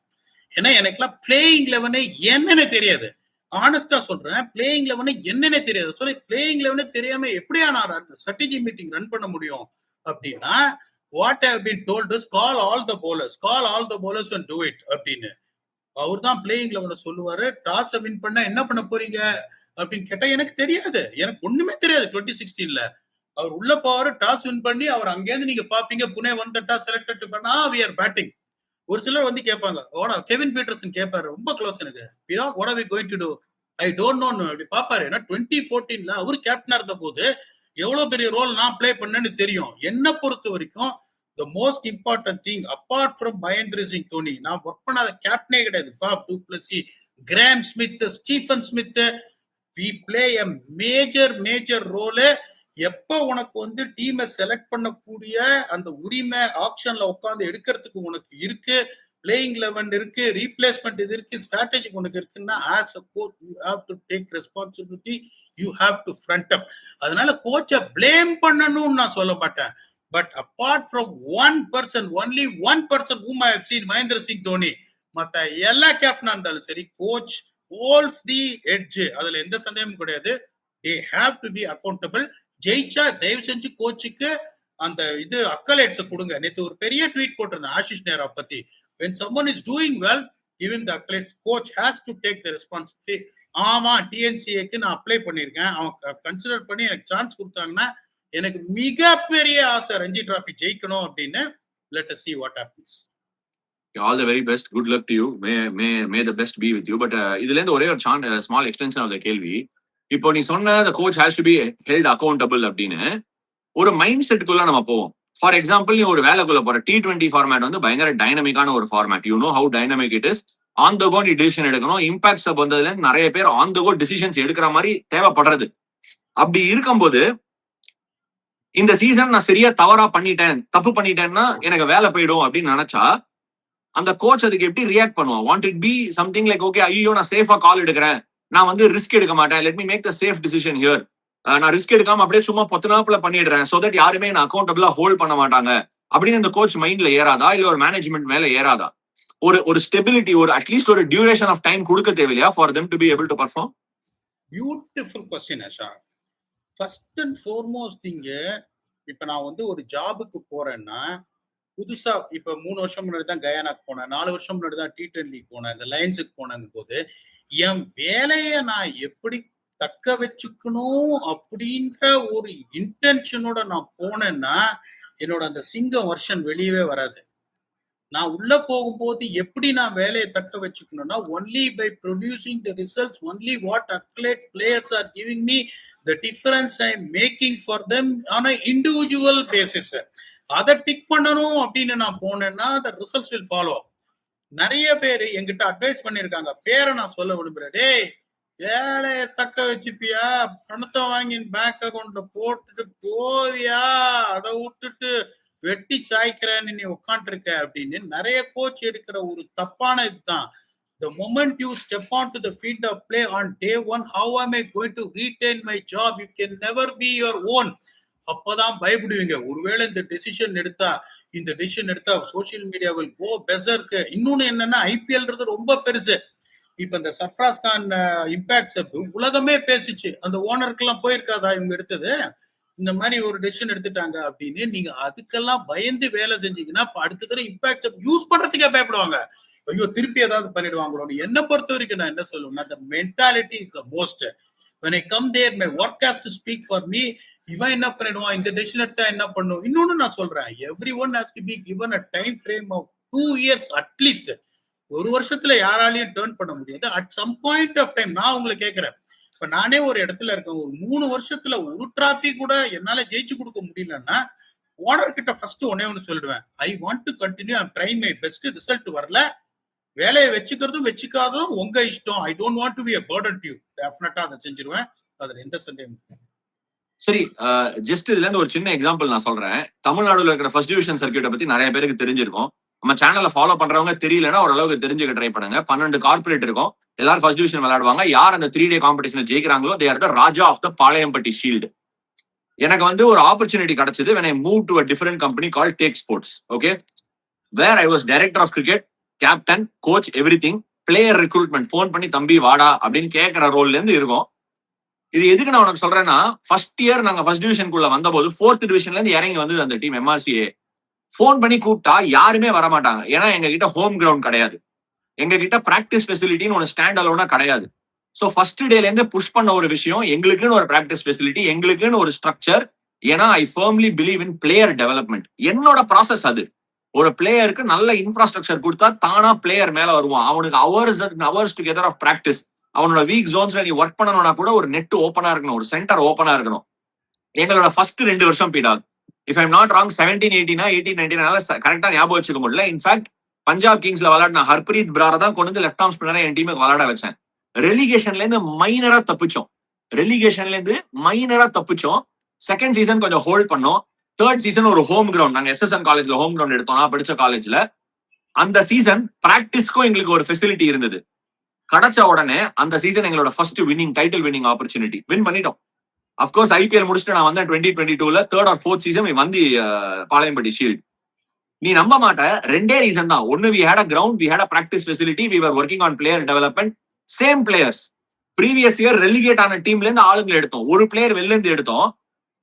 ஏன்னா எனக்குலாம் பிளேயிங் லெவனே என்னன்னு தெரியாது, ஆனஸ்டா சொல்றேன், பிளேயிங் லெவனே என்னன்னே தெரியாது. சொல்லி பிளேயிங் லெவனே தெரியாம எப்படியா நான் ஸ்ட்ராட்டஜி மீட்டிங் ரன் பண்ண முடியும் அப்படின்னா, what I have been told is call all the bowlers and do it அப்படின்னு. அவர் தான் பிளேயிங் லெவனை சொல்லுவாரு. டாஸ் வின் பண்ண என்ன பண்ண போறீங்க அப்படின்னு கேட்டா எனக்கு தெரியாது, எனக்கு ஒண்ணுமே தெரியாது. 2016 அவர் உள்ள போவாரு, டாஸ் வின் பண்ணி அவர் அங்கேருந்து நீங்க பாப்பீங்க, புனே வந்து டாஸ் செலக்ட் பண்ணா we are batting. ஒரு சிலர் வந்து கேட்பாங்க, கெவின் பீட்டர்சன் கேட்பாரு, ரொம்ப க்ளோஸ் எனக்கு, what are we going to do, I don't know அப்படி பாப்பாரு. ஏன்னா 2014 அவரு கேப்டனா இருந்த போது எவ்வளவு பெரிய ரோல் நான் பிளே பண்ணேன்னு தெரியும். என்ன பொறுத்த வரைக்கும் the most important thing apart from Mahendra Singh Dhoni, நான் ஒர்க் பண்ணாத கேப்டனே கிடையாது. Faf to Blessy, gram Smith, Stephen Smith, we play a major role. எப்ப உனக்கு வந்து டீமை செலக்ட் பண்ணக்கூடிய அந்த உரிமை ஆக்ஷன்ல உட்காந்து எடுக்கிறதுக்கு உனக்கு இருக்கு, பிளேயிங் லெவன் இருக்கு, ரீப்ளேஸ்மெண்ட் இது இருக்கு, ஸ்ட்ராட்டஜி உனக்கு இருக்குன்னா as a coach you have to take responsibility, you have to front up. அதனால கோச்சை blame பண்ணணும்னு நான் சொல்ல மாட்டேன். But apart from one person, only one person whom I have seen, Mahendra Singh Dhoni, மத்த எல்லா கேப்டனா இருந்தாலும் சரி, கோச் holds the edge, அதுல எந்த சந்தேகமும் கிடையாது. They have to be accountable. ஜெயிச்சா தயவு செஞ்சு கோச்சுக்கு அந்த இது அக்கலேட்ஸ் கொடுங்க. நேத்து ஒரு பெரிய ட்வீட் போட்டிருந்தேன் ஆஷிஷ் நேரா பத்தி. When someone is doing well, giving the accolades, coach has to take the responsibility. ஆமா டிஎன்சிஏக்கு நான் அப்ளை பண்ணியிருக்கேன், அவங்க கன்சிடர் பண்ணி எனக்கு சான்ஸ் கொடுத்தாங்கன்னா எனக்கு மிகப்பெரிய ஆசை ரஞ்சி டிராஃபி ஜெயிக்கணும் அப்படின்னு. Let us see what happens. All the very best, good luck to you, May the best be with you. But இதுல இருந்து ஒரே ஒரு ஸ்மால் எக்ஸ்டென்ஷன் ஆஃப் த கேள்வி. இப்போ நீ சொன்ன the coach has to be held accountable அப்படின்னு ஒரு மைண்ட் செட்டுக்குள்ள நம்ம போவோம். ஃபார் எக்ஸாம்பிள், நீ ஒரு வேலைக்குள்ள போற T20 ஃபார்மேட் வந்து பயங்கர டைனமிக்கான ஒரு format. You know how dynamic it is. On the go நீ டிசிஷன் எடுக்கணும். இம்பாக்ட் சப் வந்ததுல நிறைய பேர் ஆன் த கோ டிசிஷன்ஸ் எடுக்கிற மாதிரி தேவைப்படுறது. அப்படி இருக்கும்போது இந்த சீசன் நான் சரியா தப்பு பண்ணிட்டேன்னா எனக்கு வேலை போயிடும் அப்படின்னு நினைச்சா அந்த கோச் அதுக்கு எப்படி ரியாக்ட் பண்ணுவான்? Want it be something like okay, ஐயோ நான் சேஃபா கால் எடுக்கிறேன், நான் வந்து ரிஸ்க் எடுக்க மாட்டேன், let me make the safe decision here, நான் ரிஸ்க் எடுக்காம அப்படியே சும்மா பொத்துனாப்புல பண்ணிடுறேன், சோ தட் யாருமே நான் அக்கௌண்டபிளா ஹோல்ட் பண்ண மாட்டாங்க அப்படின்னு இந்த கோச் மைண்ட்ல ஏறாதா? இல்ல ஒரு மேனேஜ்மெண்ட் மேல ஏறாதா? ஒரு ஸ்டெபிலிட்டி, ஒரு அட்லீஸ்ட் ஒரு டியூரேஷன் ஆஃப் டைம் கொடுக்க தேவையா for them to be able to perform? Beautiful question Asha. First and foremost thing, இப்ப நான் வந்து ஒரு ஜாபுக்கு போறேன்னா புதுசா இப்ப 3 வருஷம் முன்னாடி தான் கயானாக்கு போனேன், 4 வருஷம் முன்னாடி தான் T10 லீக் போனேன், இந்த லைன்ஸுக்கு போனேங்க போது என் வேலையை நான் எப்படி தக்க வச்சுக்கணும் அப்படின்ற ஒரு இன்டென்ஷனோட நான் போனேன்னா என்னோட அந்த சிங்கம் வருஷன் வெளியவே வராது. நான் உள்ள போகும்போது எப்படி நான் வேலையை தக்க வச்சுக்கணும்னா only by producing the results, only what அக்லேட் players are giving me, the difference I am making for them on a individual basis. அதை டிக் பண்ணணும் அப்படின்னு நான் போனேன்னா the results will follow. நிறைய பேர் என்கிட்ட அட்வைஸ் பண்ணிருக்காங்க, பேரை நான் சொல்ல விரும்புறேன், டேய் வேலையை தக்க வச்சுப்பியா, பணத்தை வாங்கி பேங்க் அக்கௌண்ட்ல போட்டுட்டு போவியா, அதை விட்டுட்டு வெட்டி சாய்க்கிறேன்னு நீ உட்காந்துருக்க அப்படின்னு நிறைய கோச் எடுக்கிற ஒரு தப்பான இதுதான். The moment you step onto the field of play on day one, how am I going to retain my job? You can never be your own. அப்பதான் பயப்படுவீங்க. ஒருவேளை இந்த டெசிஷன் எடுத்தா சோசியல் மீடியா வில் கோ பெசர்க்கு. இன்னொன்னு என்னன்னா ஐபிஎல்ன்றது ரொம்ப பெருசு. இப்ப இந்த சர்ஃப்ராஸ் கான் இம்பாக்ட் சப் உலகமே பேசிச்சு, அந்த ஓனருக்கு எல்லாம் போயிருக்காதா இவங்க எடுத்தது, இந்த மாதிரி ஒரு டெசிஷன் எடுத்துட்டாங்க அப்படின்னு. நீங்க அதுக்கெல்லாம் பயந்து வேலை செஞ்சீங்கன்னா அடுத்த தடவை இம்பாக்ட் சப் யூஸ் பண்றதுக்கே பயப்படுவாங்க, ஐயோ திருப்பி ஏதாவது பண்ணிடுவாங்களோன்னு. என்ன பொறுத்த வரைக்கும் நான் என்ன சொல்லுவேன்னா, the mentality is the most. when I come there, my work has to speak for me. இவன் என்ன பண்ணிடுவான், இந்த டெசிஷன் எடுத்தா என்ன பண்ணும். இன்னொன்னு நான் சொல்றேன், everyone has to be given a time frame of 2 years at least. ஒரு வருஷத்துல யாராலையும் டேர்ன் பண்ண முடியாது. At some point of time நான் உங்களை கேட்கிறேன், இப்ப நானே ஒரு இடத்துல இருக்கேன், ஒரு 3 வருஷத்துல ஒரு டிராஃபி கூட என்னால ஜெயிச்சு கொடுக்க முடியலன்னா ஓனர் கிட்ட ஃபர்ஸ்ட் ஒன்னு சொல்லிடுவேன், I want to continue, I try my best, result வரல, வேலையை வச்சுக்கிறதும் வச்சுக்காதும் உங்க இஷ்டம், I don't want to be a burden to you. டெஃபினட்டா அதை செஞ்சிருவேன், அதுல எந்த சந்தேகம். சரி, ஜஸ்ட் இதுல இருந்து ஒரு சின்ன எக்ஸாம்பிள் நான் சொல்றேன். தமிழ்நாடுல இருக்கிற ஃபர்ஸ்ட் டிவிஷன் சர்க்கியூட்டை பத்தி நிறைய பேருக்கு தெரிஞ்சிருக்கும். நம்ம சேனல்ல ஃபாலோ பண்றவங்க தெரியலன்னா ஓரளவுக்கு தெரிஞ்சுக்க ட்ரை பண்ணுங்க. 12 கார்பரேட் இருக்கும், எல்லாரும் ஃபர்ஸ்ட் டிவிஷன் விளையாடுவாங்க. யார் அந்த 3 டே காம்படிஷன் ஜெயிக்கிறாங்களோ they are the raja of the Palayampatti shield. எனக்கு வந்து ஒரு ஆப்பர்ச்சுனிட்டி கிடைச்சது when I moved to a different company called Take Sports, okay, where I was director of cricket, captain, coach, everything, player recruitment. Phone பண்ணி தம்பி வாடா அப்படின்னு கேட்கிற ரோல்ல இருந்து இருக்கும். இது எதுக்கு நான் உனக்கு சொல்றேன்னா, ஃபர்ஸ்ட் இயர் நாங்க ஃபர்ஸ்ட் டிவிஷனுக்குள்ள வந்த போது 4th டிவிஷன்ல இருந்து இறங்கி வந்தது அந்த டீம் MRCA. ஃபோன் பண்ணி கூப்பிட்டா யாருமே வரமாட்டாங்க, ஏன்னா எங்க கிட்ட ஹோம் கிரவுண்ட் கிடையாது, எங்க கிட்ட பிராக்டிஸ் ஃபெசிலிட்டின்னு ஒன்று ஸ்டாண்ட் அலோனா கிடையாது. ஸோ ஃபர்ஸ்ட் டேல இருந்து புஷ் பண்ண ஒரு விஷயம், எங்களுக்குன்னு ஒரு பிராக்டிஸ் ஃபெசிலிட்டி, எங்களுக்குன்னு ஒரு ஸ்ட்ரக்சர். ஏன்னா ஐ firmly believe in player development. என்னோட ப்ராசஸ் அது. ஒரு பிளேயருக்கு நல்ல இன்ஃப்ராஸ்ட்ரக்சர் கொடுத்தா தானா பிளேயர் மேல வருவான். அவனுக்கு ஹவர்ஸ் டுகெதர் ஆஃப் பிராக்டிஸ், அவனோட வீக் ஜோன்ஸ்ல நீ ஒர்க் பண்ணணும்னா கூட ஒரு நெட் ஓப்பனா இருக்கணும், ஒரு சென்டர் ஓப்பனா இருக்கணும். எங்களோட ஃபர்ஸ்ட் 2 வருஷம் பீடால், இஃப் ஐம் நாட் ராங் 17-18 கரெக்டா ஞாபகம் வச்சுக்க முடியல. இன்ஃபேக்ட் பஞ்சாப் கிங்ஸ்ல விளையாடின ஹர்ப்ரீத் பிராரை தான் கொண்டு வந்து லெஃப்ட் ஆர்ம் ஸ்பின்னரை என் டீமுக்கு விளையாட வச்சேன். ரெலிகேஷன்ல இருந்து மைனரா தப்பிச்சோம். செகண்ட் சீசன் கொஞ்சம் ஹோல்ட் பண்ணோம். தேர்ட் சீசன் ஒரு ஹோம் கிரவுண்ட், நாங்க SSN காலேஜ்ல ஹோம் கிரவுண்ட் எடுத்தோம், நான் படிச்ச காலேஜ்ல. அந்த சீசன் பிராக்டிஸ்க்கும் எங்களுக்கு ஒரு ஃபெசிலிட்டி இருந்தது. கிடைச்ச உடனே அந்த சீசன் எங்களோட first title winning opportunity win பண்ணிட்டோம். அப்கோர்ஸ் ஐபிஎல் முடிச்சுட்டு நான் வந்தேன் 2022ல 3rd or 4th சீசன் வந்து பாளையம்பட்டி ஷீல்ட். நீ நம்ப மாட்ட, 2 ரீசன் தான். ஒன்னு, we had a ground, we had a practice facility, we were working on player development. Same players. Previous year relegate ஆன டீம்ல இருந்து ஆளுங்களை எடுத்தோம், ஒரு பிளேயர் வெளில இருந்து எடுத்தோம்.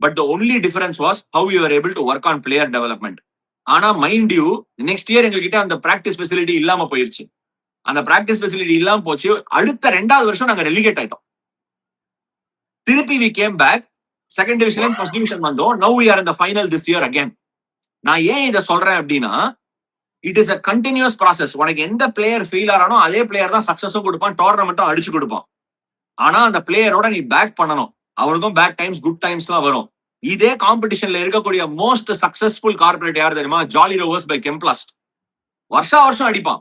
But the only difference was how we were able to work on player development. ஆனா மைண்ட் யூ, நெக்ஸ்ட் இயர் எங்ககிட்ட அந்த பிராக்டிஸ் ஃபெசிலிட்டி இல்லாம போயிருச்சு. அந்த பிராக்டிஸ் ஃபெசிலிட்டி இல்லாம போச்சு. அடுத்த 2வது வருஷம் நாங்க ரெலிகேட் ஆயிட்டோம். திருப்பி வி கேம் பேக். செகண்ட் டிவிஷன்ல ஃபர்ஸ்ட் டிவிஷன் வந்தோம். Now we are in the final this year again. நான் ஏன் இதை சொல்றேன் அப்படின்னா, it is a continuous process. உனக்கு எந்த பிளேயர் ஃபெயில் ஆறானோ அதே பிளேயர் தான் சக்சஸும் கொடுப்பான், டோர்னமெண்ட்டும் அடிச்சு கொடுப்பான். ஆனா அந்த பிளேயரோட நீ பேக் பண்ணணும். அவனுக்கும் பேட் டைம்ஸ் குட் டைம்ஸ் எல்லாம் வரும். இதே காம்படிஷன்ல இருக்கக்கூடிய மோஸ்ட் சக்சஸ்ஃபுல் கார்பரேட் யார் தெரியுமா? Jolly Rovers by Chemplast. வருஷம் அடிப்பான்.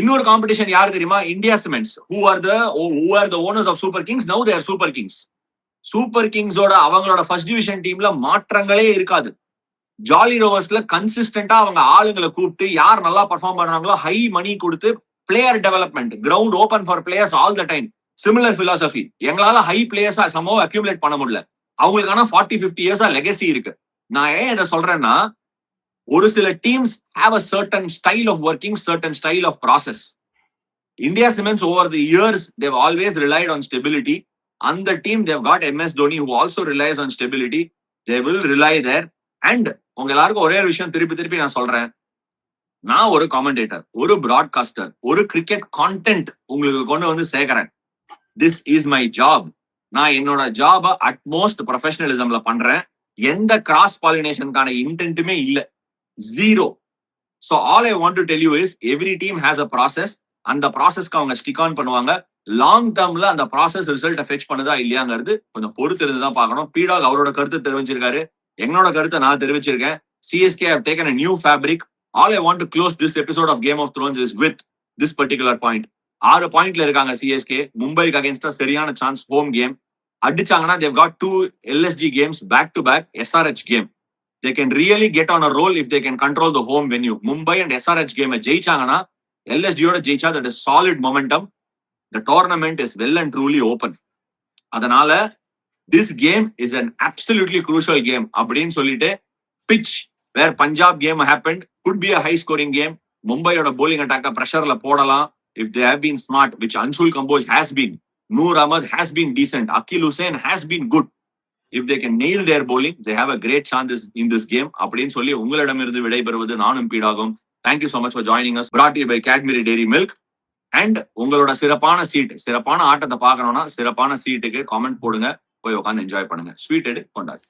இன்னொரு காம்படிஷன் யாரு தெரியுமா? India Cements. who are the owners of Super Kings. Now they are Super Kings. Super கிங்ஸோட அவங்களோட ஃபர்ஸ்ட் டிவிஷன் டீம்ல மாற்றங்களே இருக்காது. ஜாலி ரோவர்ஸ்ல கன்சிஸ்டன்டா அவங்க ஆளுங்களை கூப்பிட்டு யார் நல்லா பெர்ஃபார்ம் பண்றாங்களோ ஹை மணி கொடுத்து player development, ground open for players all the time. Similar philosophy. எங்களால ஹை பிளேயர்ஸா சமோ அக்யூமுலேட் பண்ண முடியல. அவங்களுக்கான 40-50 இயர்ஸா லெகசி இருக்கு. நான் ஏன் இதை சொல்றேன்னா, ஒரு சில teams have a certain style of working, certain style of process. India Cements over the years they always relied on stability. அந்த team they got MS Dhoni who also relies on stability. They will rely there. And உங்க எல்லாருக்கும் ஒரே விஷயம் திருப்பி நான் சொல்றேன். நான் ஒரு காமெண்டேட்டர், ஒரு பிராட்காஸ்டர், ஒரு கிரிக்கெட் கான்டென்ட் உங்களுக்கு கொண்டு வந்து சேர்க்கிறேன். This is my job. நான் என்னோட ஜாப அட்மோஸ்ட் ப்ரொஃபஷனலிசம்ல பண்றேன். எந்த கிராஸ் பாலினேஷனுக்கான இன்டென்ட்டுமே இல்ல. Zero. So all I want to tell you is every team has a process. அந்த ப்ராசஸ்க்கு அவங்க ஸ்டிக் ஆன் பண்ணுவாங்க. லாங் டேர்ம்ல அந்த ப்ராசஸ் ரிசல்ட்டை ஃபெச் பண்ணுதா இல்லையாங்கிறது கொஞ்சம் பொறுத்து இருந்து தான் பார்க்கணும். பீடாக் அவரோட கருத்து தெரிவிச்சிருக்காரு. என்னோட கருத்தை நான் தெரிவிச்சிருக்கேன். CSK have taken a new fabric. All I want to close this episode of Game of Thrones is with this particular point. 6 பாயிண்ட்ல இருக்காங்க CSK. மும்பைக்கு அகைன்ஸ்டா சரியான சான்ஸ் ஹோம் கேம். அடிச்சாங்கன்னா they've got 2 LSG games back to back SRH game. They can really get on a roll if they can control the home venue. Mumbai and SRH game ஜெயிச்சாங்கன்னா LSG யோட ஜெயிச்சா that is solid momentum. The tournament is well and truly open. அதனால this game is an absolutely crucial game. அப்படின்னு சொல்லிட்டு pitch where Punjab game happened could be a high scoring game. மும்பையோட bowling attack pressure போடலாம் if they have been smart, which Anshul Kamboj has been. Noor Ahmed has been decent. Akil Hussain has been good. If they can nail their bowling, they have a great chance in this game. அப்படின்னு சொல்லி உங்களிடமிருந்து விடைபெறுவது நானும் பீடாகும். Thank you so much for joining us. Brought to you by Cadbury Dairy Milk. And உங்களோட சிறப்பான ஆட்டத்தை பார்க்கணும்னா சிறப்பான சீட்டுக்கு காமெண்ட் போடுங்க. போய் உட்காந்து என்ஜாய் பண்ணுங்க. ஸ்வீட் எடு கொண்டாடு.